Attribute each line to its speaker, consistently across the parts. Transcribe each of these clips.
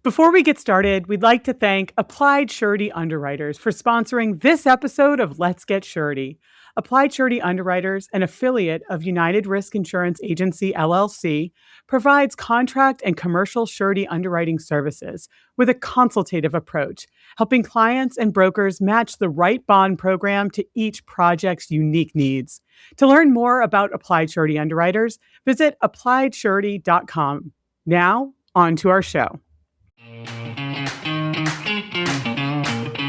Speaker 1: Before we get started, we'd like to thank Applied Surety Underwriters for sponsoring this episode of Let's Get Surety. Applied Surety Underwriters, an affiliate of United Risk Insurance Agency, LLC, provides contract and commercial surety underwriting services with a consultative approach, helping clients and brokers match the right bond program to each project's unique needs. To learn more about Applied Surety Underwriters, visit appliedsurety.com. Now, on to our show.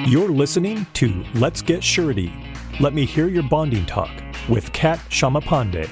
Speaker 2: You're listening to Let's Get Surety. Let me hear your bonding talk with Kat Shamapande.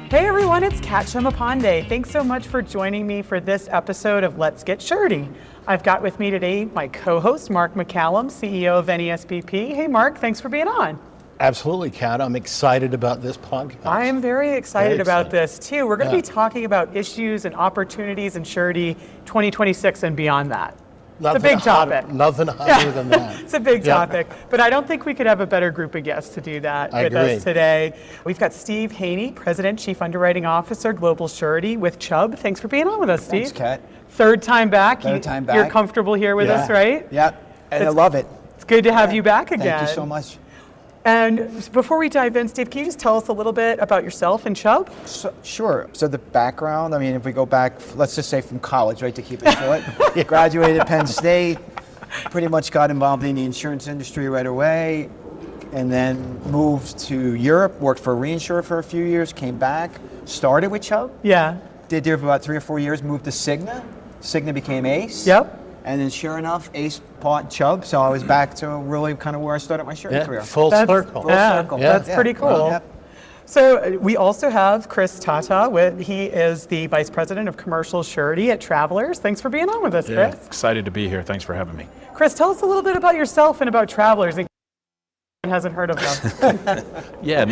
Speaker 1: Hey everyone, it's Kat Shamapande. Thanks so much for joining me for this episode of Let's Get Surety. I've got with me today my co-host, Mark McCallum, CEO of NESBP. Hey Mark, thanks for being on.
Speaker 3: Absolutely, Kat. I'm excited about this podcast.
Speaker 1: I am very excited about this too. We're going to be talking about issues and opportunities in surety 2026 and beyond that. It's a big topic.
Speaker 3: Nothing hotter than that.
Speaker 1: It's a big topic, but I don't think we could have a better group of guests to do that with us today. We've got Steve Haney, President, Chief Underwriting Officer, Global Surety with CHUBB. Thanks for being on with us, Steve.
Speaker 4: Thanks, Kat.
Speaker 1: Third time back.
Speaker 4: Third time back.
Speaker 1: You're comfortable here with us, right?
Speaker 4: Yeah, and I love it.
Speaker 1: It's good to have you back again.
Speaker 4: Thank you so much.
Speaker 1: And before we dive in, Steve, can you just tell us a little bit about yourself and CHUBB?
Speaker 4: Sure. So the background, I mean, if we go back, let's just say from college, right, to keep it short. Graduated at Penn State, pretty much got involved in the insurance industry right away, and then moved to Europe, worked for a reinsurer for a few years, came back, started with CHUBB.
Speaker 1: Yeah.
Speaker 4: Did there for about 3 or 4 years, moved to Cigna. Cigna became ACE.
Speaker 1: Yep.
Speaker 4: And then sure enough, ACE bought CHUBB, so I was back to really kind of where I started my surety career.
Speaker 3: Full circle.
Speaker 4: Full circle.
Speaker 1: That's pretty cool.
Speaker 4: Yeah.
Speaker 1: So we also have Chris Tata. He is the Vice President of Commercial Surety at Travelers. Thanks for being on with us, Chris.
Speaker 5: Excited to be here. Thanks for having me.
Speaker 1: Chris, tell us a little bit about yourself and about Travelers. Hasn't heard of them.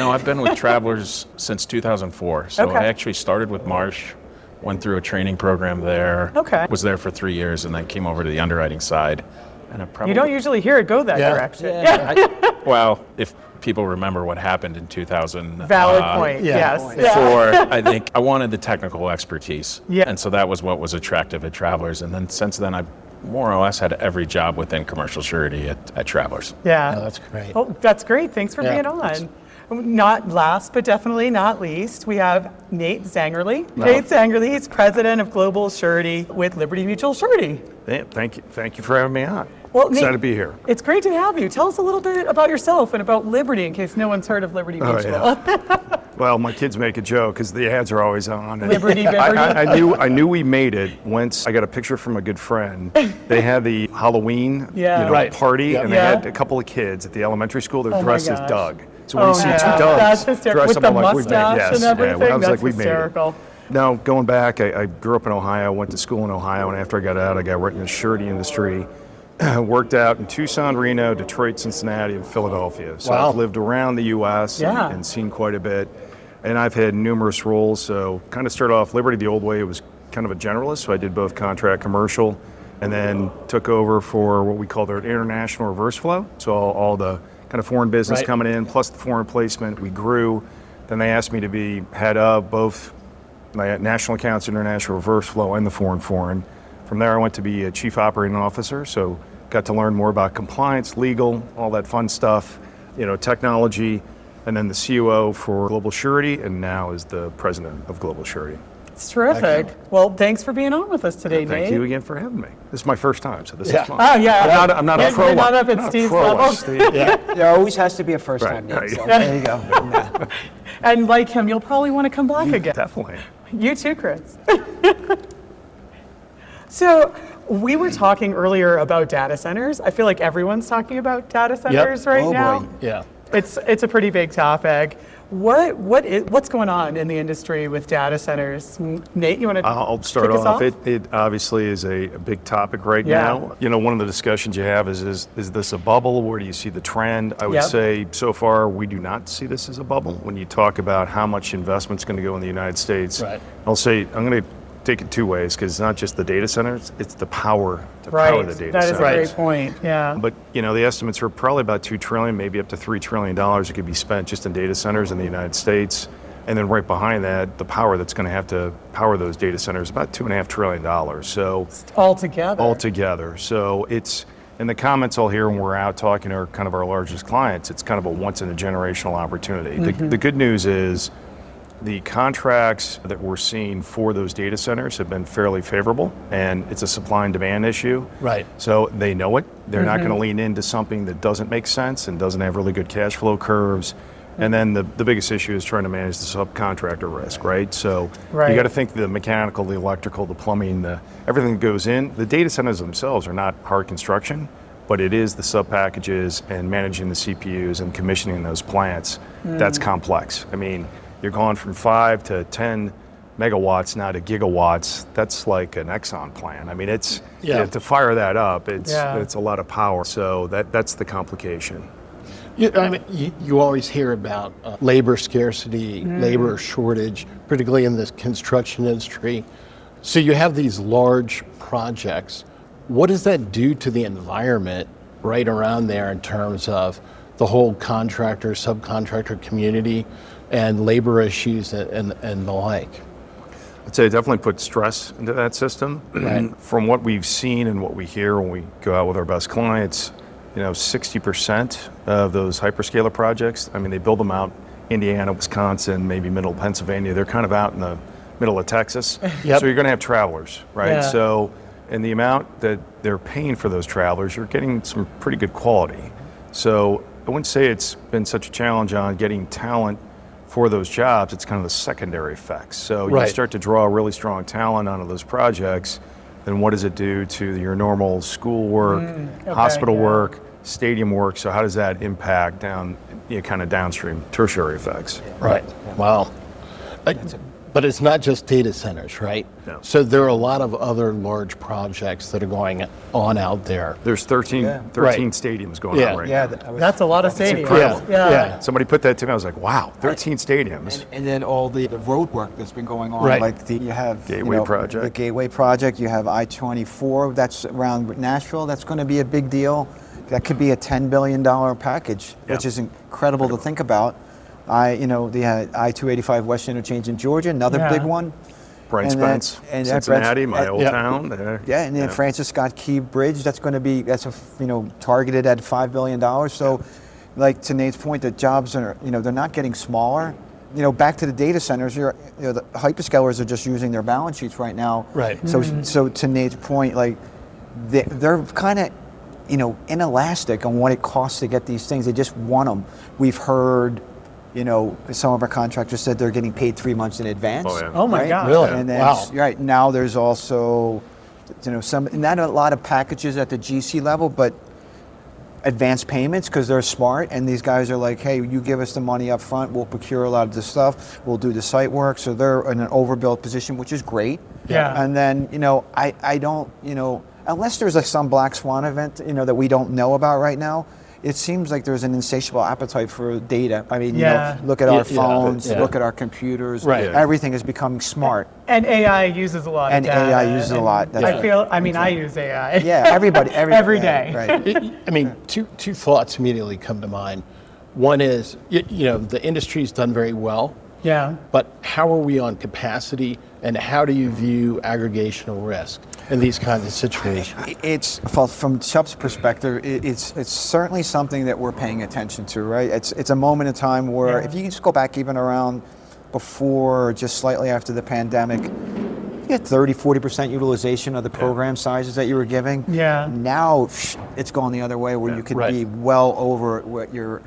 Speaker 5: I've been with Travelers since 2004. So I actually started with Marsh, went through a training program there. Was there for 3 years and then came over to the underwriting side. And
Speaker 1: you don't usually hear it go that direction.
Speaker 5: Well, if people remember what happened in 2000.
Speaker 1: Valid point, yes.
Speaker 5: I think I wanted the technical expertise. Yeah. And so that was what was attractive at Travelers. And then since then, I've more or less had every job within commercial surety at Travelers.
Speaker 1: Yeah.
Speaker 3: Oh, that's great.
Speaker 1: Oh, that's great. Thanks for being on. Not last, but definitely not least, we have Nate Zangerle. Nate Zangerle is President of Global Surety with Liberty Mutual Surety.
Speaker 6: Thank you for having me on.
Speaker 1: Well,
Speaker 6: Excited
Speaker 1: Nate,
Speaker 6: to be here.
Speaker 1: It's great to have you. Tell us a little bit about yourself and about Liberty, in case no one's heard of Liberty Mutual.
Speaker 6: Well, my kids make a joke because the ads are always on.
Speaker 1: Liberty.
Speaker 6: I knew we made it once I got a picture from a good friend. They had the Halloween party, and they had a couple of kids at the elementary school. They're dressed as Doug. So when you see two Dougs dressed up, I'm like, we've made it.
Speaker 1: And everything,
Speaker 6: I was like,
Speaker 1: we've
Speaker 6: made it. Now, going back, I grew up in Ohio, went to school in Ohio, and after I got out, I got right in the surety industry. Worked out in Tucson, Reno, Detroit, Cincinnati, and Philadelphia. So I've lived around the U.S. and seen quite a bit. And I've had numerous roles. So kind of started off Liberty the old way. It was kind of a generalist. So I did both contract, commercial, and then took over for what we call their international reverse flow. So all the kind of foreign business coming in, plus the foreign placement. We grew. Then they asked me to be head of both my national accounts, international reverse flow, and the foreign. From there, I went to be a Chief Operating Officer, so got to learn more about compliance, legal, all that fun stuff, technology, and then the COO for Global Surety, and now is the President of Global Surety.
Speaker 1: It's terrific. Well, thanks for being on with us today, Nate.
Speaker 6: Thank you again for having me. This is my first time, so this is fun.
Speaker 1: Oh, yeah.
Speaker 6: I'm not a pro.
Speaker 1: You're not up at Steve's level.
Speaker 4: There always has to be a first time, Nate, so there you go.
Speaker 1: And like him, you'll probably want to come back again.
Speaker 6: Definitely.
Speaker 1: You too, Chris. So we were talking earlier about data centers. I feel like everyone's talking about data centers right now.
Speaker 4: Boy.
Speaker 3: Yeah.
Speaker 1: It's a pretty big topic. What's going on in the industry with data centers? Nate, you want to
Speaker 6: I'll start
Speaker 1: kick us
Speaker 6: off. It obviously is a big topic right now. One of the discussions you have is this a bubble? Where do you see the trend? I would say so far we do not see this as a bubble. When you talk about how much investment's going to go in the United States, I'll say I'm going to take it two ways, because it's not just the data centers, it's the power to power the data centers.
Speaker 1: That is a great point, yeah.
Speaker 6: But, the estimates are probably about $2 trillion, maybe up to $3 trillion that could be spent just in data centers in the United States. And then right behind that, the power that's going to have to power those data centers, about $2.5 trillion. So altogether. So it's, in the comments I'll hear when we're out talking to kind of our largest clients, it's kind of a once in a generational opportunity. The good news is the contracts that we're seeing for those data centers have been fairly favorable, and it's a supply and demand issue.
Speaker 3: Right.
Speaker 6: So they know it. They're not going to lean into something that doesn't make sense and doesn't have really good cash flow curves. And then the biggest issue is trying to manage the subcontractor risk, right? So you got to think the mechanical, the electrical, the plumbing, everything that goes in. The data centers themselves are not hard construction, but it is the sub packages and managing the CPUs and commissioning those plants. That's complex. I mean, you're going from 5 to 10 megawatts now to gigawatts. That's like an Exxon plant. I mean, it's to fire that up. It's a lot of power. So that's the complication.
Speaker 3: I mean, you always hear about labor scarcity, labor shortage, particularly in the construction industry. So you have these large projects. What does that do to the environment right around there in terms of the whole contractor, subcontractor community and labor issues and the like?
Speaker 6: I'd say it definitely puts stress into that system. Right. From what we've seen and what we hear when we go out with our best clients, 60% of those hyperscaler projects, I mean, they build them out Indiana, Wisconsin, maybe middle Pennsylvania. They're kind of out in the middle of Texas. Yep. So you're going to have travelers, right? Yeah. So, and the amount that they're paying for those travelers, you're getting some pretty good quality. So I wouldn't say it's been such a challenge on getting talent for those jobs. It's kind of the secondary effects. So you start to draw really strong talent onto those projects, then what does it do to your normal school work, hospital work, stadium work? So how does that impact kind of downstream tertiary effects?
Speaker 3: Right. Wow. But it's not just data centers, right?
Speaker 6: No.
Speaker 3: So there are a lot of other large projects that are going on out there.
Speaker 6: There's 13 stadiums going on right now.
Speaker 1: That's a lot of stadiums.
Speaker 6: Incredible.
Speaker 1: Yeah.
Speaker 6: Somebody put that to me. I was like, wow, 13 stadiums.
Speaker 4: And then all the road work that's been going on.
Speaker 3: Right.
Speaker 4: Like you have
Speaker 6: Gateway project.
Speaker 4: The Gateway project. You have I-24. That's around Nashville. That's going to be a big deal. That could be a $10 billion package, which is incredible to think about. The I-285 West Interchange in Georgia, another big one.
Speaker 6: Brent Spence, Cincinnati, my old town.
Speaker 4: Yeah, and then Francis Scott Key Bridge. That's going to be targeted at $5 billion. So, like to Nate's point, the jobs are they're not getting smaller. Back to the data centers. The hyperscalers are just using their balance sheets right now.
Speaker 3: Right.
Speaker 4: So to Nate's point, like they're kind of inelastic on what it costs to get these things. They just want them. We've heard. Some of our contractors said they're getting paid 3 months in advance.
Speaker 1: Oh, yeah. Oh my God.
Speaker 3: Really?
Speaker 4: And then,
Speaker 3: wow.
Speaker 4: Right now there's also, not a lot of packages at the GC level, but advanced payments because they're smart. And these guys are like, hey, you give us the money up front, we'll procure a lot of the stuff, we'll do the site work. So they're in an overbuilt position, which is great.
Speaker 1: Yeah.
Speaker 4: And then, I don't, unless there's some black swan event, that we don't know about right now. It seems like there's an insatiable appetite for data. I mean, look at our phones, look at our computers.
Speaker 3: Right.
Speaker 4: Everything is becoming smart.
Speaker 1: And AI uses a lot of data.
Speaker 4: And AI uses a lot. That's
Speaker 1: I use AI.
Speaker 4: Yeah, everybody.
Speaker 1: Every day.
Speaker 4: Right.
Speaker 3: Two thoughts immediately come to mind. One is, the industry's done very well.
Speaker 1: Yeah.
Speaker 3: But how are we on capacity, and how do you view aggregational risk in these kinds of situations?
Speaker 4: It's from CHUBB's perspective. It's certainly something that we're paying attention to. Right. It's a moment in time where if you just go back even around before, just slightly after the pandemic, you had 30-40% utilization of the program sizes that you were giving.
Speaker 1: Yeah.
Speaker 4: Now it's gone the other way, where you could be well over what you're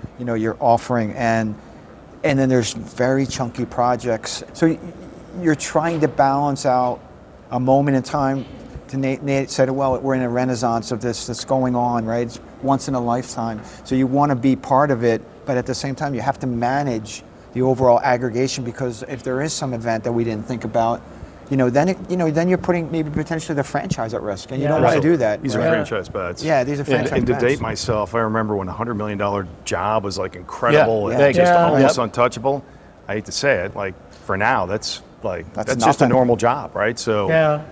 Speaker 4: offering, and then there's very chunky projects. So you're trying to balance out a moment in time. Nate said, well, we're in a renaissance of this that's going on, right? It's once in a lifetime. So you want to be part of it, but at the same time, you have to manage the overall aggregation, because if there is some event that we didn't think about, then you're putting maybe potentially the franchise at risk, and you don't want to do that.
Speaker 6: These are franchise bets.
Speaker 4: Yeah, these are franchise bets.
Speaker 6: And to date myself, I remember when a $100 million job was like incredible and just almost untouchable. I hate to say it, like for now, that's just a normal job, right? So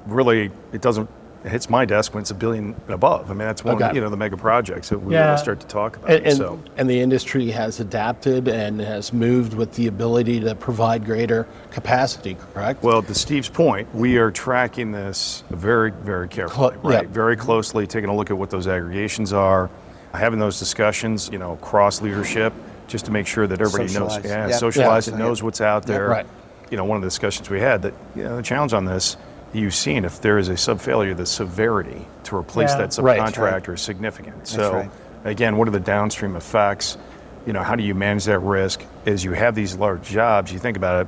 Speaker 6: really, it doesn't hits my desk when it's $1 billion and above. I mean, that's one of the mega projects that we really start to talk about.
Speaker 3: And the industry has adapted and has moved with the ability to provide greater capacity, correct?
Speaker 6: Well, to Steve's point, we are tracking this very, very carefully, right? Very closely, taking a look at what those aggregations are, having those discussions, across leadership, just to make sure that everybody knows, knows what's out there.
Speaker 3: Right.
Speaker 6: One of the discussions we had that, the challenge on this, you've seen if there is a sub-failure, the severity to replace that subcontractor is significant. So again, what are the downstream effects? How do you manage that risk? As you have these large jobs, you think about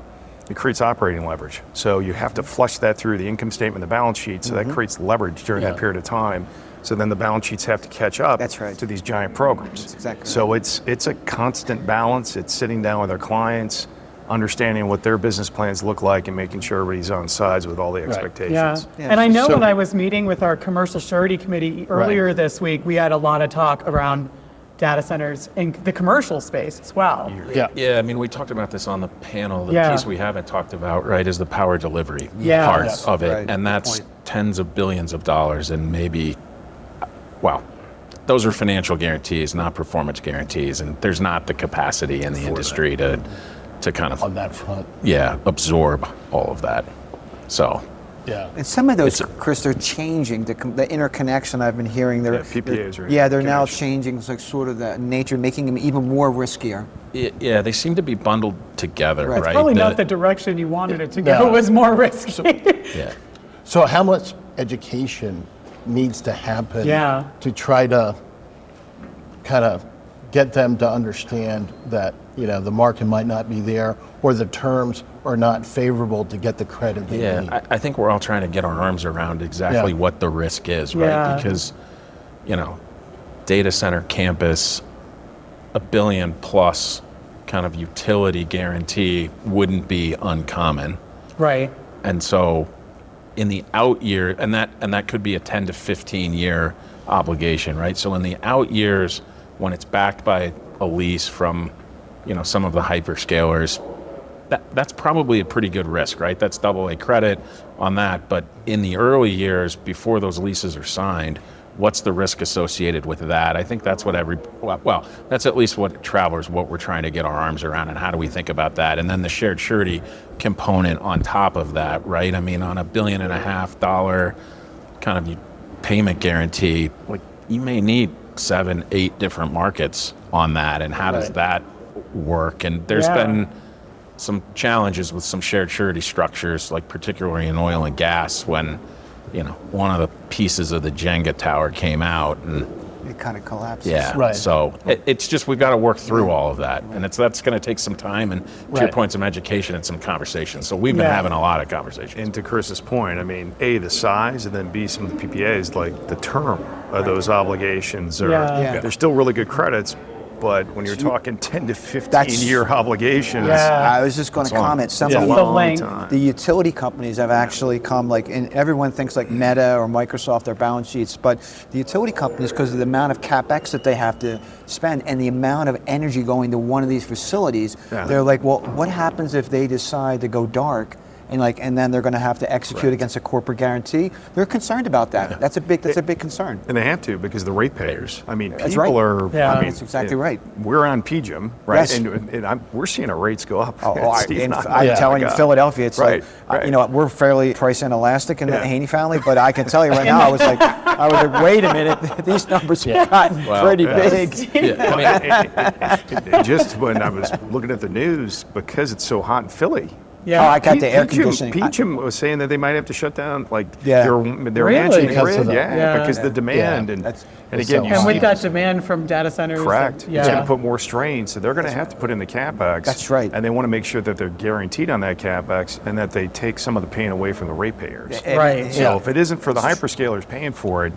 Speaker 6: it creates operating leverage. So you have to flush that through the income statement, the balance sheet, so that creates leverage during that period of time. So then the balance sheets have to catch up to these giant programs.
Speaker 4: That's exactly
Speaker 6: so it's a constant balance. It's sitting down with our clients, understanding what their business plans look like and making sure everybody's on sides with all the expectations.
Speaker 1: And I know when I was meeting with our commercial surety committee earlier this week, we had a lot of talk around data centers in the commercial space as well.
Speaker 5: Yeah, I mean, we talked about this on the panel. The piece we haven't talked about, right, is the power delivery part of it. And that's tens of billions of dollars and maybe, those are financial guarantees, not performance guarantees. And there's not the capacity in the industry to kind of
Speaker 3: on that front,
Speaker 5: absorb all of that. So,
Speaker 4: and some of those, Chris, they're changing. The interconnection I've been hearing,
Speaker 6: PPAs, right?
Speaker 4: They're now changing. It's like sort of the nature, making them even more riskier.
Speaker 5: Yeah, they seem to be bundled together, right?
Speaker 1: It's probably not the direction you wanted it to go. It was more risky.
Speaker 3: So how much education needs to happen to try to kind of get them to understand that the market might not be there or the terms are not favorable to get the credit they need?
Speaker 5: I think we're all trying to get our arms around exactly what the risk is, right? Because, data center campus, $1 billion plus kind of utility guarantee wouldn't be uncommon.
Speaker 1: Right.
Speaker 5: And so in the out year, and that could be a 10 to 15 year obligation, right? So in the out years, when it's backed by a lease from some of the hyperscalers, that's probably a pretty good risk, right? That's AA credit on that. But in the early years, before those leases are signed, what's the risk associated with that? I think that's what that's at least what we're trying to get our arms around, and how do we think about that? And then the shared surety component on top of that, right? I mean, on $1.5 billion kind of payment guarantee, like you may need 7, 8 different markets on that, and how does that work? And there's been some challenges with some shared surety structures, like particularly in oil and gas, when one of the pieces of the Jenga tower came out and
Speaker 4: it kind of collapses.
Speaker 5: So it's just, we've got to work through all of that, and that's going to take some time and, to your point, some education and some conversations. So we've been having a lot of conversations.
Speaker 6: And to Chris's point, I mean, A, the size, and then B, some of the PPAs, like the term of those obligations are they're still really good credits. But when you're talking 10 to 15 year obligations,
Speaker 4: I was just going to comment. Some of the utility companies have actually come, and everyone thinks like Meta or Microsoft, their balance sheets, but the utility companies, because of the amount of CapEx that they have to spend and the amount of energy going to one of these facilities, they're like, well, what happens if they decide to go dark? And then they're going to have to execute against a corporate guarantee. They're concerned about that. That's a big concern.
Speaker 6: And they have to, because the ratepayers. I mean,
Speaker 4: that's
Speaker 6: people are.
Speaker 4: That's exactly right.
Speaker 6: We're on PGIM, right?
Speaker 4: Yes.
Speaker 6: And we're seeing our rates go up.
Speaker 4: I'm telling you, Philadelphia, it's we're fairly price inelastic in the Haney family, but I can tell you right now, I was like, wait a minute, these numbers have gotten pretty big.
Speaker 6: Just when I was looking at the news, because it's so hot in Philly.
Speaker 4: I got the air conditioning.
Speaker 6: PGIM was saying that they might have to shut down their managing grid. Because the demand and again,
Speaker 1: with that demand from data centers,
Speaker 6: correct. It's going to put more strain, so they're going to have to put in the capex.
Speaker 4: That's right.
Speaker 6: And they want to make sure that they're guaranteed on that capex and that they take some of the pain away from the ratepayers.
Speaker 1: Right.
Speaker 6: So if it isn't for the hyperscalers paying for it,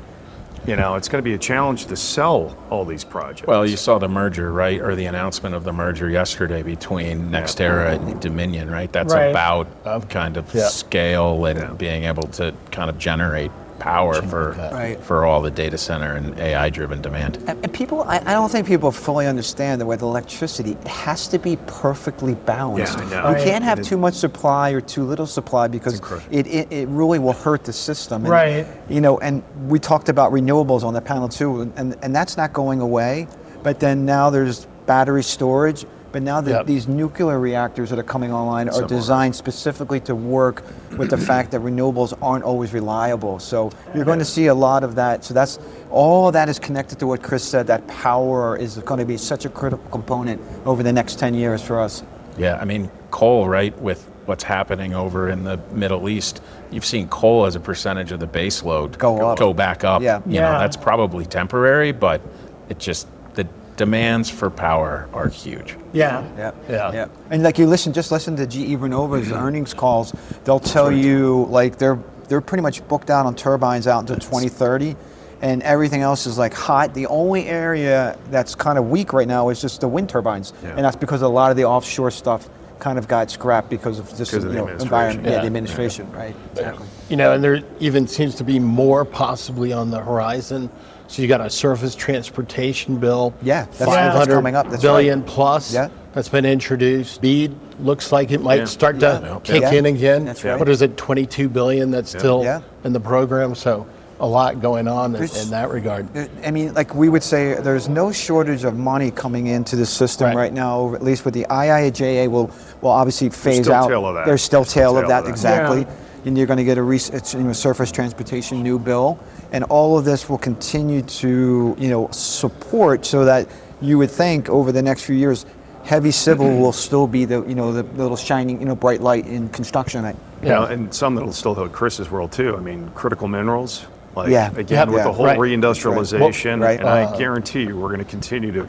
Speaker 6: it's going to be a challenge to sell all these projects.
Speaker 5: Well, you saw the merger, right, or the announcement of the merger yesterday between NextEra and Dominion, right? That's about kind of scale and being able to kind of generate power
Speaker 4: Right.
Speaker 5: for all the data center and AI driven demand.
Speaker 4: And people, I don't think people fully understand that with electricity, it has to be perfectly balanced.
Speaker 6: Yeah, I know.
Speaker 4: You
Speaker 1: Right.
Speaker 4: can't have too much supply or too little supply because it really will hurt the system. And,
Speaker 1: Right.
Speaker 4: And we talked about renewables on the panel too, and that's not going away. But then now there's battery storage. But now these nuclear reactors that are coming online are designed specifically to work with the fact that renewables aren't always reliable. So you're going to see a lot of that. So that's all of that is connected to what Chris said, that power is going to be such a critical component over the next 10 years for us.
Speaker 5: Yeah, I mean, coal, right, with what's happening over in the Middle East, you've seen coal as a percentage of the base load go back up.
Speaker 4: Yeah.
Speaker 5: You know, that's probably temporary, but it just, the demands for power are huge.
Speaker 1: Yeah.
Speaker 4: Yeah. And like just listen to GE Vernova's earnings calls. They'll tell you like they're pretty much booked out on turbines out until 2030, and everything else is like hot. The only area that's kind of weak right now is just the wind turbines, and that's because a lot of the offshore stuff kind of got scrapped because of just environment, the administration, right? Exactly.
Speaker 3: And there even seems to be more possibly on the horizon. So you got a surface transportation bill,
Speaker 4: that's
Speaker 3: 500
Speaker 4: coming up. That's
Speaker 3: billion
Speaker 4: right.
Speaker 3: plus that's been introduced. BEAD looks like it might start to kick in again.
Speaker 4: That's right.
Speaker 3: What is it, 22 billion that's still in the program? So a lot going on in that regard.
Speaker 4: I mean, like we would say, there's no shortage of money coming into the system right now, at least with the IIJA will obviously phase out. There's still tail of that, exactly.
Speaker 1: Yeah.
Speaker 4: And you're going to get a surface transportation new bill, and all of this will continue to support, so that you would think over the next few years, heavy civil will still be the little shining bright light in construction.
Speaker 6: And some that'll still hit Chris's world too. I mean, critical minerals. With the whole reindustrialization, and I guarantee you, we're going to continue to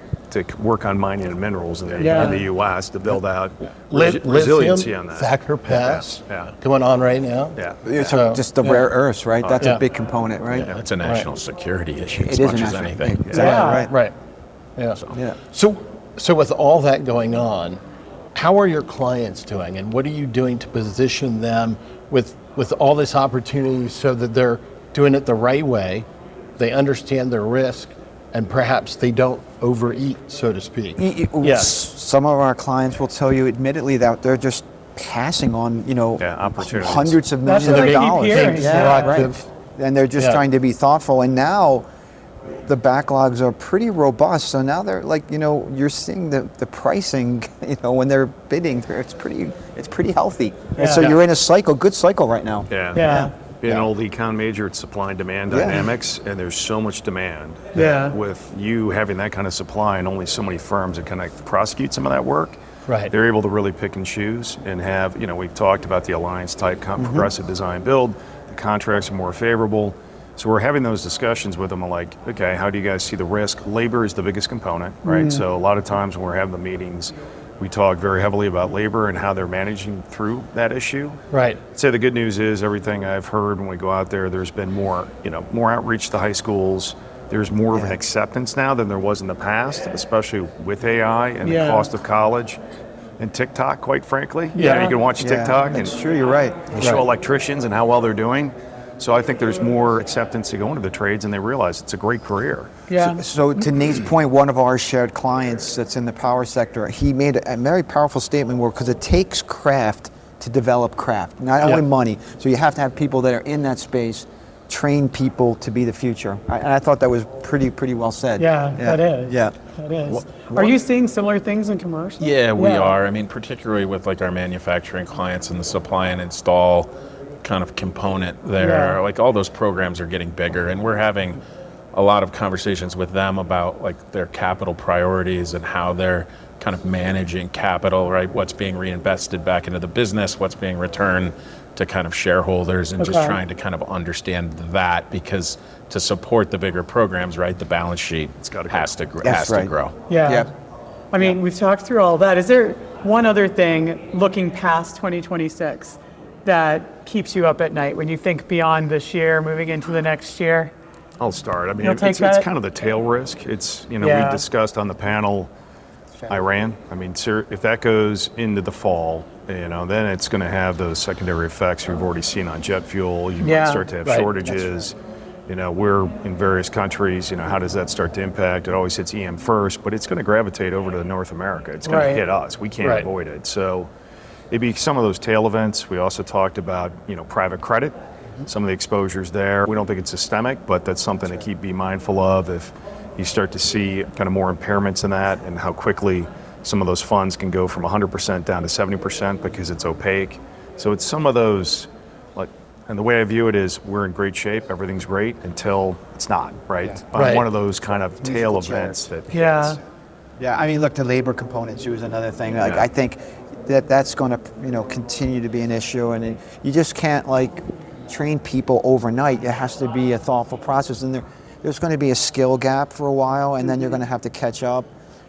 Speaker 6: work on mining and minerals in the U.S. to build out resiliency on that.
Speaker 3: Thacker Pass going on right now.
Speaker 4: So just the rare earths, right? That's a big component, right?
Speaker 5: Yeah, it's a national security issue
Speaker 4: It
Speaker 5: as
Speaker 4: is
Speaker 5: much
Speaker 4: a
Speaker 5: as
Speaker 4: national
Speaker 5: anything.
Speaker 4: thing. Exactly.
Speaker 3: Right. Yeah. So with all that going on, how are your clients doing, and what are you doing to position them with all this opportunity so that they're doing it the right way, they understand their risk, and perhaps they don't overeat, so to speak?
Speaker 4: Yes. Some of our clients will tell you admittedly that they're just passing on,
Speaker 6: opportunities.
Speaker 4: hundreds of
Speaker 1: That's
Speaker 4: millions
Speaker 1: what
Speaker 4: of
Speaker 1: I keep
Speaker 4: dollars.
Speaker 1: hearing.
Speaker 3: Selective.
Speaker 4: And they're just trying to be thoughtful. And now the backlogs are pretty robust. So now they're like, you're seeing the pricing, when they're bidding, it's pretty healthy. And so you're in a good cycle right now.
Speaker 6: Being an old econ major, it's supply and demand dynamics, and there's so much demand. With you having that kind of supply and only so many firms that kind of prosecute some of that work, they're able to really pick and choose and have, we've talked about the alliance type progressive design build, the contracts are more favorable. So we're having those discussions with them like, okay, how do you guys see the risk? Labor is the biggest component, right? So a lot of times when we're having the meetings, we talk very heavily about labor and how they're managing through that issue.
Speaker 3: Right.
Speaker 6: I'd say the good news is everything I've heard when we go out there, there's been more outreach to high schools. There's more of an acceptance now than there was in the past, especially with AI and the cost of college and TikTok, quite frankly. You can watch TikTok.
Speaker 4: That's true, you're right.
Speaker 6: They show electricians and how well they're doing. So I think there's more acceptance to go into the trades, and they realize it's a great career.
Speaker 1: Yeah.
Speaker 4: So to Nate's point, one of our shared clients that's in the power sector, he made a very powerful statement where, because it takes craft to develop craft, not only money. So you have to have people that are in that space, train people to be the future. And I thought that was pretty well said.
Speaker 1: That is.
Speaker 4: Yeah.
Speaker 1: That is. Are you seeing similar things in commercial?
Speaker 5: Yeah, we are. I mean, particularly with like our manufacturing clients and the supply and install kind of component there. Like all those programs are getting bigger, and we're having a lot of conversations with them about like their capital priorities and how they're kind of managing capital, right? What's being reinvested back into the business, what's being returned to kind of shareholders, and just trying to kind of understand that, because to support the bigger programs, right, the balance sheet has to grow.
Speaker 1: Yeah. I mean, we've talked through all that. Is there one other thing looking past 2026 that keeps you up at night when you think beyond this year, moving into the next year?
Speaker 6: I'll start. I mean,
Speaker 1: You'll take
Speaker 6: it's
Speaker 1: that?
Speaker 6: kind of the tail risk. It's, we discussed on the panel Iran. I mean, if that goes into the fall, then it's going to have those secondary effects we've already seen on jet fuel. You
Speaker 1: Yeah.
Speaker 6: might start to have
Speaker 3: Right.
Speaker 6: shortages. We're in various countries. How does that start to impact? It always hits EM first, but it's going to gravitate over to North America. It's going
Speaker 1: Right.
Speaker 6: to hit us. We can't
Speaker 3: Right.
Speaker 6: avoid it. So it'd be some of those tail events. We also talked about, private credit, some of the exposures there. We don't think it's systemic, but that's something to be mindful of if you start to see kind of more impairments in that, and how quickly some of those funds can go from 100% down to 70% because it's opaque. So it's some of those, and the way I view it is we're in great shape, everything's great until it's not, right?
Speaker 3: Right.
Speaker 6: One of those kind of tail
Speaker 4: Musical
Speaker 6: events that
Speaker 1: Yeah.
Speaker 6: hits.
Speaker 4: Yeah, I mean, look, the labor component too is another thing.
Speaker 6: Yeah.
Speaker 4: I think that's going to continue to be an issue, and you just can't train people overnight. It has to be a thoughtful process, and there's going to be a skill gap for a while, and then you're going to have to catch up.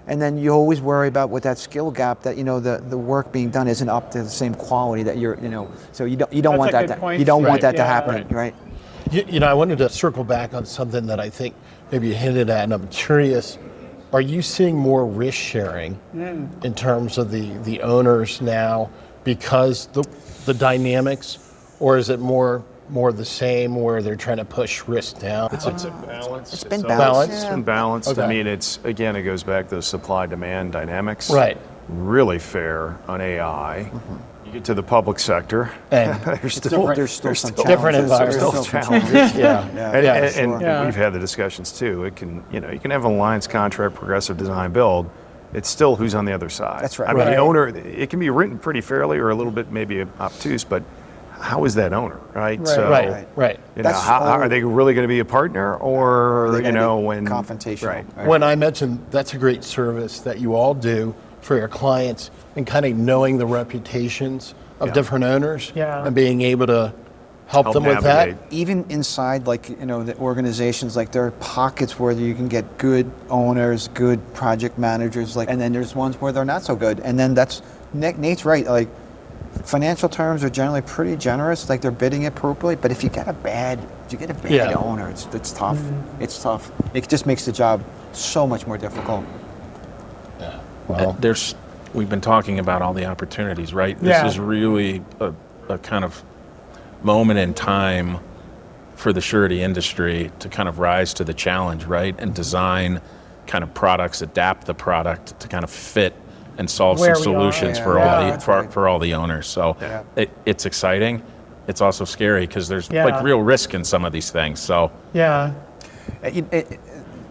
Speaker 4: And then you always worry about with that skill gap that the work being done isn't up to the same quality that so you don't want
Speaker 1: a
Speaker 4: that
Speaker 1: good point.
Speaker 4: you don't want
Speaker 3: Right.
Speaker 4: that to
Speaker 1: Yeah.
Speaker 4: happen, right?
Speaker 3: I wanted to circle back on something that I think maybe you hinted at, and I'm curious, are you seeing more risk sharing in terms of the owners now because the dynamics, or is it more the same where they're trying to push risk down?
Speaker 6: It's a balance.
Speaker 4: It's been
Speaker 6: all-
Speaker 4: balanced.
Speaker 6: It's
Speaker 4: Yeah.
Speaker 6: been balanced.
Speaker 3: Okay.
Speaker 6: I mean, it goes back to the supply-demand dynamics.
Speaker 3: Right.
Speaker 6: Really fair on AI. You get to the public sector,
Speaker 3: And
Speaker 6: there's still
Speaker 4: There's still some
Speaker 3: different
Speaker 4: challenges.
Speaker 3: environments.
Speaker 4: There's still some
Speaker 6: Challenges.
Speaker 3: yeah.
Speaker 6: And
Speaker 1: Yeah.
Speaker 6: we've had the discussions too. It can, you can have an alliance contract, progressive design build. It's still who's on the other side.
Speaker 4: That's right.
Speaker 6: I mean,
Speaker 3: Right.
Speaker 6: the owner, it can be written pretty fairly or a little bit maybe obtuse, but how is that owner, right?
Speaker 1: Right.
Speaker 6: So,
Speaker 3: Right.
Speaker 4: That's
Speaker 6: how
Speaker 4: all-
Speaker 6: are they really going to be a partner, or
Speaker 4: They're gonna be
Speaker 6: when
Speaker 4: confrontational.
Speaker 6: Right.
Speaker 3: When I mentioned that's a great service that you all do for your clients, and kind of knowing the reputations of
Speaker 6: Yeah.
Speaker 3: different owners,
Speaker 1: Yeah.
Speaker 3: and being able to help them with
Speaker 6: navigate.
Speaker 3: that.
Speaker 4: Even inside the organizations, there are pockets where you can get good owners, good project managers, and then there's ones where they're not so good, and then that's Nate's right. Financial terms are generally pretty generous, they're bidding it appropriately, but if you get a bad
Speaker 3: Yeah.
Speaker 4: owner, it's tough. It's tough. It just makes the job so much more difficult.
Speaker 3: Well,
Speaker 5: We've been talking about all the opportunities, right?
Speaker 1: Yeah.
Speaker 5: This is really a kind of moment in time for the surety industry to kind of rise to the challenge, right? And design kind of products, adapt the product to kind of fit and solve
Speaker 1: Where
Speaker 5: some
Speaker 1: we are.
Speaker 5: solutions
Speaker 4: Yeah,
Speaker 5: for
Speaker 4: yeah,
Speaker 5: all
Speaker 4: that's right.
Speaker 5: for all the owners. So
Speaker 6: Yeah.
Speaker 5: it's exciting. It's also scary because there's
Speaker 1: Yeah.
Speaker 5: real risk in some of these things. So
Speaker 1: Yeah.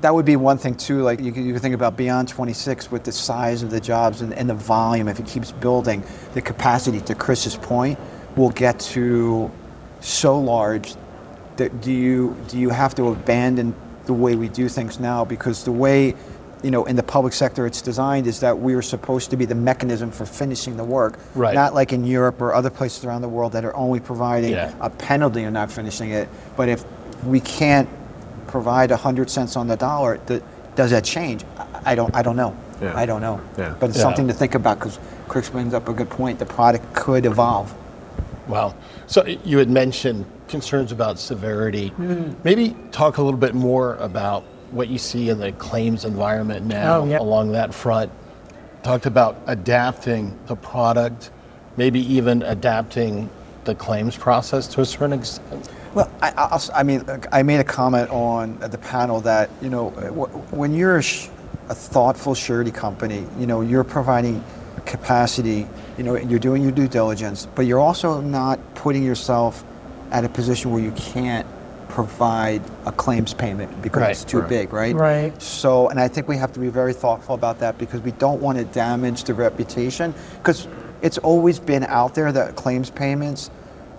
Speaker 4: That would be one thing too. You can think about beyond 26 with the size of the jobs and the volume. If it keeps building, the capacity, to Chris's point, will get to so large that do you have to abandon the way we do things now? Because the way in the public sector it's designed is that we are supposed to be the mechanism for finishing the work,
Speaker 3: Right.
Speaker 4: not like in Europe or other places around the world that are only providing
Speaker 3: Yeah.
Speaker 4: a penalty of not finishing it. But if we can't provide 100 cents on the dollar, does that change? I don't know.
Speaker 6: Yeah.
Speaker 4: I don't know.
Speaker 6: Yeah.
Speaker 4: But it's
Speaker 3: Yeah.
Speaker 4: something to think about because Chris brings up a good point. The product could evolve.
Speaker 3: wow. So you had mentioned concerns about severity. Maybe talk a little bit more about what you see in the claims environment now
Speaker 1: Oh, yeah.
Speaker 3: along that front. Talked about adapting the product, maybe even adapting the claims process to a certain extent.
Speaker 4: Well, I mean, I made a comment on at the panel that when you're a thoughtful surety company, you're providing capacity, you're doing your due diligence, but you're also not putting yourself at a position where you can't provide a claims payment because
Speaker 3: Right.
Speaker 4: it's too
Speaker 6: Right.
Speaker 4: big, right?
Speaker 1: Right.
Speaker 4: So, and I think we have to be very thoughtful about that because we don't want to damage the reputation because it's always been out there that claims payments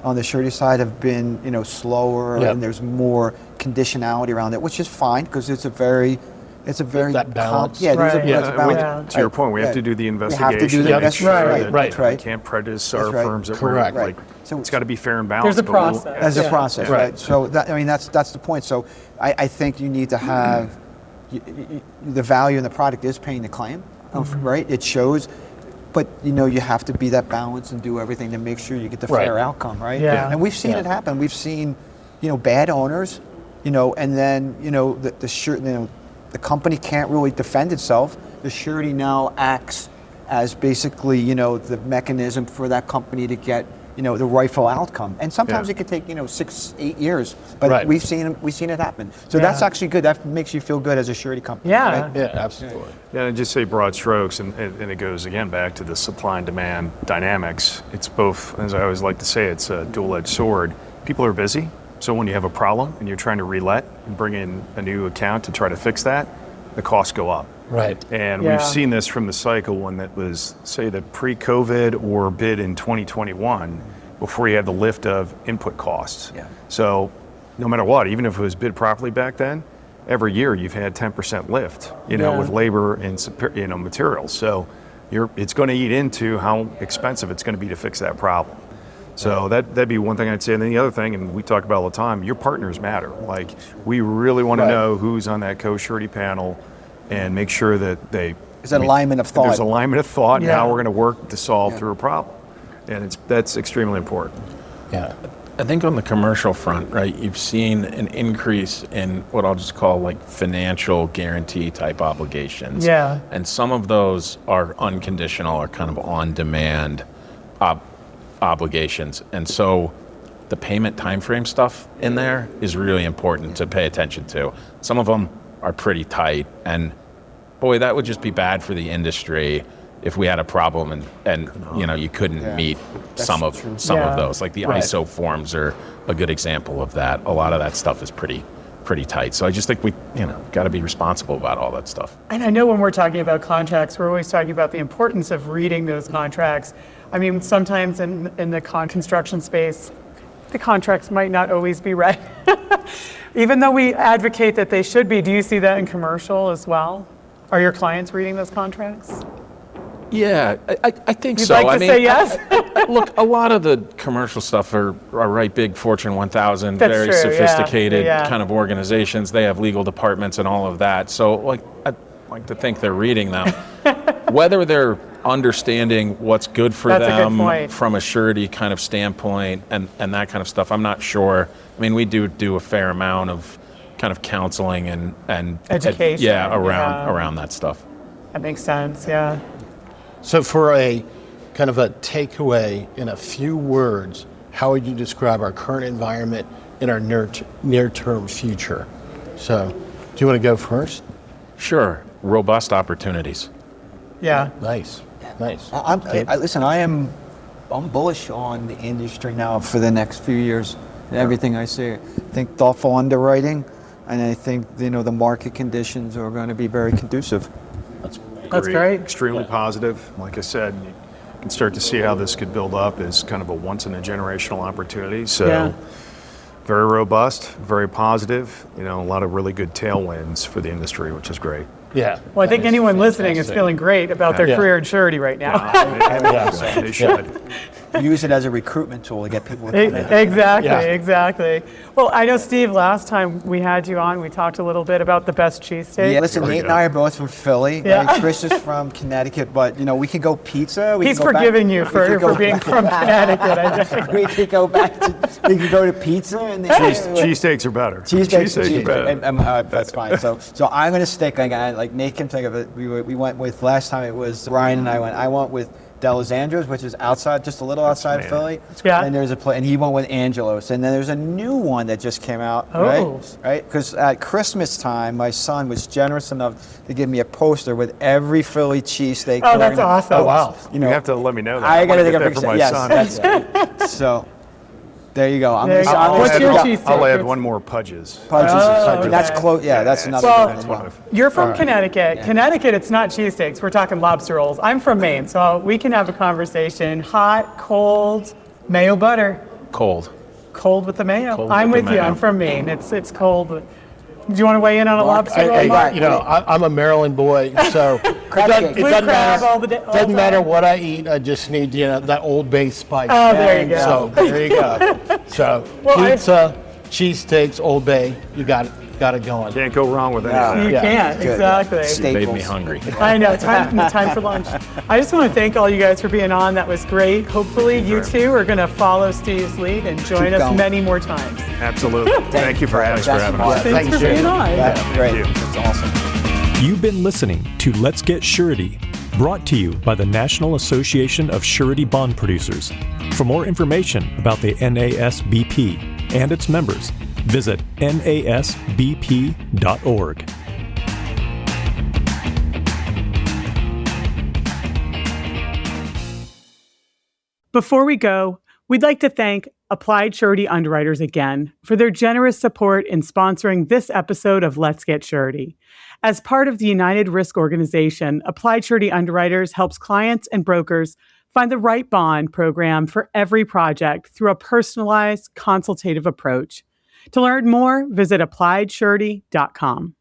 Speaker 4: on the surety side have been, slower
Speaker 3: Yep.
Speaker 4: and there's more conditionality around it, which is fine because it's a very
Speaker 3: That balance.
Speaker 4: Yeah, there's
Speaker 1: Right.
Speaker 4: a
Speaker 6: Yeah,
Speaker 4: balance.
Speaker 1: Yeah.
Speaker 6: to your point, we have to do the
Speaker 4: We
Speaker 6: investigation.
Speaker 4: have to do the
Speaker 6: to make
Speaker 4: investigation.
Speaker 6: sure
Speaker 1: Right,
Speaker 6: that
Speaker 3: right.
Speaker 4: That's right.
Speaker 6: We can't prejudice our
Speaker 4: That's right.
Speaker 6: firms that
Speaker 3: Correct.
Speaker 6: we're
Speaker 4: Right. So
Speaker 6: it's got to be fair and balanced.
Speaker 1: There's a
Speaker 6: but we'll-
Speaker 1: process.
Speaker 4: As a
Speaker 1: Yeah.
Speaker 4: process,
Speaker 3: Right.
Speaker 4: right? So that's the point. So I think you need to have the value in the product is paying the claim, right? It shows, but you have to be that balance and do everything to make sure you get the
Speaker 3: Right.
Speaker 4: fair outcome, right?
Speaker 1: Yeah.
Speaker 4: And we've seen
Speaker 3: Yeah.
Speaker 4: it happen. We've seen, bad owners, and then the company can't really defend itself. The surety now acts as basically, the mechanism for that company to get, the rightful outcome. And sometimes it could take, 6-8 years, but we've seen it happen. So that's actually good. That makes you feel good as a surety company.
Speaker 1: Yeah.
Speaker 4: Right?
Speaker 3: Yeah, absolutely.
Speaker 6: Yeah, and just say broad strokes, and it goes again back to the supply and demand dynamics. It's both, as I always like to say, it's a dual-edged sword. People are busy, so when you have a problem and you're trying to relet and bring in a new account to try to fix that, the costs go up.
Speaker 3: Right.
Speaker 6: And we've seen this from the cycle when that was, say, the pre-COVID or bid in 2021, before you had the lift of input costs.
Speaker 4: Yeah.
Speaker 6: So no matter what, even if it was bid properly back then, every year you've had 10% lift, with labor and materials. So it's going to eat into how expensive it's going to be to fix that problem. So that'd be one thing I'd say. And then the other thing, and we talk about all the time, your partners matter. Like, we really want to know who's on that co-surety panel and make sure that there's
Speaker 4: alignment of thought.
Speaker 6: There's alignment of thought and how we're going to work to solve through a problem. And that's extremely important.
Speaker 3: Yeah.
Speaker 5: I think on the commercial front, right, you've seen an increase in what I'll just call like financial guarantee type obligations.
Speaker 1: Yeah.
Speaker 5: And some of those are unconditional or kind of on-demand obligations. And so the payment timeframe stuff in there is really important to pay attention to. Some of them are pretty tight, and boy, that would just be bad for the industry if we had a problem and you couldn't meet some of those. Like the ISO forms are a good example of that. A lot of that stuff is pretty tight. So I just think we got to be responsible about all that stuff.
Speaker 1: And I know when we're talking about contracts, we're always talking about the importance of reading those contracts. I mean, sometimes in the construction space, the contracts might not always be read. Even though we advocate that they should be, do you see that in commercial as well? Are your clients reading those contracts?
Speaker 5: Yeah, I think
Speaker 1: You'd
Speaker 5: so.
Speaker 1: like to say yes?
Speaker 5: Look, a lot of the commercial stuff are right big Fortune 1000,
Speaker 1: That's
Speaker 5: very
Speaker 1: true,
Speaker 5: sophisticated
Speaker 1: yeah.
Speaker 5: kind of organizations. They have legal departments and all of that. So I'd like to think they're reading them. Whether they're understanding what's good for
Speaker 1: That's a good
Speaker 5: them
Speaker 1: point.
Speaker 5: from a surety kind of standpoint and that kind of stuff, I'm not sure. I mean, we do a fair amount of kind of counseling and
Speaker 1: Education,
Speaker 5: around that stuff.
Speaker 1: That makes sense, yeah.
Speaker 3: So for a kind of a takeaway in a few words, how would you describe our current environment and our near-term future? So do you want to go first?
Speaker 5: Sure, robust opportunities.
Speaker 1: Yeah.
Speaker 3: Nice.
Speaker 4: I'm bullish on the industry now for the next few years. Everything I see, I think thoughtful underwriting, and I think the market conditions are going to be very conducive.
Speaker 1: That's great.
Speaker 6: Extremely positive. Like I said, you can start to see how this could build up as kind of a once-in-a-generational opportunity. So very robust, very positive, a lot of really good tailwinds for the industry, which is great.
Speaker 3: Yeah.
Speaker 1: Well, I think anyone listening is feeling great about their career in surety right now.
Speaker 6: They should.
Speaker 4: Use it as a recruitment tool to get people to come in.
Speaker 1: Exactly. Well, I know, Steve, last time we had you on, we talked a little bit about the best cheesesteak.
Speaker 4: Yeah, listen, Nate and I are both from Philly.
Speaker 1: Yeah.
Speaker 4: Right? Chris is from Connecticut, but we can go pizza.
Speaker 1: He's forgiving you for being from Connecticut, I think.
Speaker 4: We could go we could go to pizza and
Speaker 6: Cheesesteaks are better.
Speaker 4: Cheesesteaks are better. That's fine. So I'm going to stick, like Nate can think of it. We went with, last time it was Ryan and I went with D'Alessandro's, which is outside, just a little outside of Philly.
Speaker 1: Yeah.
Speaker 4: And there's and he went with Angelo's. And then there's a new one that just came out, right? Because at Christmas time, my son was generous enough to give me a poster with every Philly cheesesteak.
Speaker 1: Oh, that's awesome.
Speaker 3: Oh, wow.
Speaker 6: You have to let me know that.
Speaker 4: I got to
Speaker 6: wanna
Speaker 4: think
Speaker 6: get
Speaker 4: of
Speaker 6: that for my
Speaker 4: yes,
Speaker 6: son.
Speaker 4: that's so. There you go.
Speaker 1: What's your cheesesteak?
Speaker 6: I'll add one more Pudges.
Speaker 4: Pudges. That's
Speaker 1: okay.
Speaker 4: close. Yeah, that's another
Speaker 1: Well,
Speaker 4: one as well.
Speaker 1: You're from Connecticut. Connecticut, it's not cheesesteaks. We're talking lobster rolls. I'm from Maine, so we can have a conversation. Hot, cold, mayo butter.
Speaker 5: Cold.
Speaker 1: Cold with the mayo.
Speaker 5: Cold
Speaker 1: I'm
Speaker 5: with
Speaker 1: with
Speaker 5: the
Speaker 1: you.
Speaker 5: mayo.
Speaker 1: I'm from Maine. It's cold. Do you want to weigh in on a
Speaker 4: Mark,
Speaker 1: lobster roll, Mark?
Speaker 3: I'm a Maryland boy, so
Speaker 4: Crab cake.
Speaker 1: Blue crab all the day. all
Speaker 3: doesn't
Speaker 1: the
Speaker 3: matter
Speaker 1: time.
Speaker 3: what I eat. I just need that Old Bay spice.
Speaker 1: Oh, there you go.
Speaker 3: So there you go. So pizza, cheesesteaks, Old Bay, you got it going.
Speaker 6: Can't go wrong with anything.
Speaker 1: You can't,
Speaker 4: Good.
Speaker 1: exactly.
Speaker 5: Made me hungry.
Speaker 1: I know, time for lunch. I just want to thank all you guys for being on. That was great. Hopefully you two are going to follow Steve's lead and join us
Speaker 4: going.
Speaker 1: many more times.
Speaker 6: Absolutely. Thank you for having us.
Speaker 1: Thanks for being on.
Speaker 4: That's great. That's awesome.
Speaker 2: You've been listening to Let's Get Surety. Brought to you by the National Association of Surety Bond Producers. For more information about the NASBP and its members, visit nasbp.org.
Speaker 1: Before we go, we'd like to thank Applied Surety Underwriters again for their generous support in sponsoring this episode of Let's Get Surety. As part of the United Risk Organization, Applied Surety Underwriters helps clients and brokers find the right bond program for every project through a personalized, consultative approach. To learn more, visit appliedsurety.com.